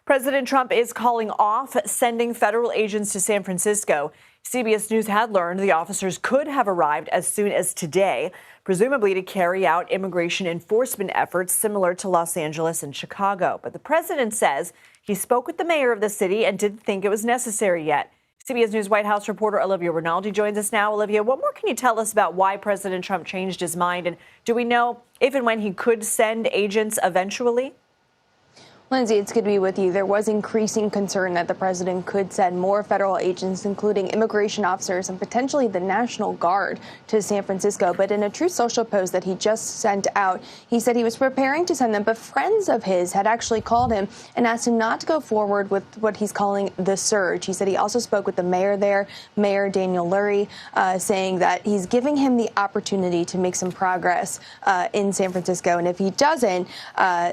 President Trump is calling off sending federal agents to San Francisco. CBS News had learned the officers could have arrived as soon as today, presumably to carry out immigration enforcement efforts similar to Los Angeles and Chicago. But the president says he spoke with the mayor of the city and didn't think it was necessary yet. CBS News White House reporter Olivia Rinaldi joins us now. Olivia, what more can you tell us about why President Trump changed his mind? And do we know if and when he could send agents eventually? Lindsay, it's good to be with you. There was increasing concern that the president could send more federal agents, including immigration officers and potentially the National Guard, to San Francisco. But in a Truth Social post that he just sent out, he said he was preparing to send them, but friends of his had actually called him and asked him not to go forward with what he's calling the surge. He said he also spoke with the mayor there, Mayor Daniel Lurie, saying that he's giving him the opportunity to make some progress in San Francisco. And if he doesn't,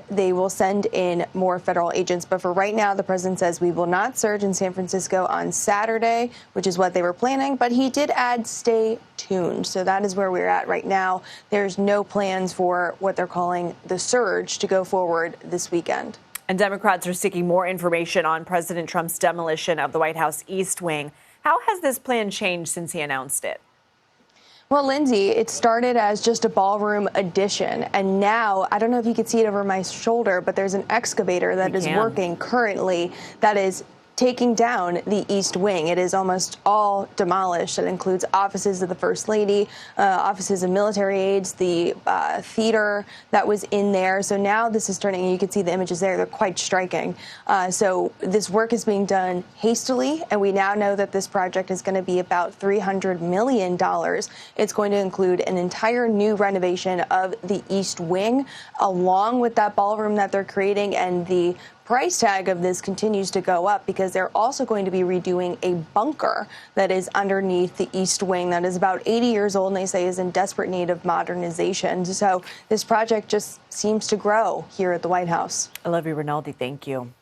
they will send in more federal agents. But for right now, the president says we will not surge in San Francisco on Saturday, which is what they were planning. But he did add stay tuned. So that is where we're at right now. There's no plans for what they're calling the surge to go forward this weekend. And Democrats are seeking more information on President Trump's demolition of the White House East Wing. How has this plan changed since he announced it? Well, Lindsay, it started as just a ballroom addition, and now, I don't know if you can see it over my shoulder, but there's an excavator that is working currently that is taking down the East Wing. It is almost all demolished. It includes offices of the First Lady, offices of military aides, the theater that was in there. So now this is turning, you can see the images there, they're quite striking. So this work is being done hastily, and we now know that this project is going to be about $300 million. It's going to include an entire new renovation of the East Wing, along with that ballroom that they're creating, and the price tag of this continues to go up because they're also going to be redoing a bunker that is underneath the East Wing that is about 80 years old and they say is in desperate need of modernization. So this project just seems to grow here at the White House. Olivia Rinaldi, thank you.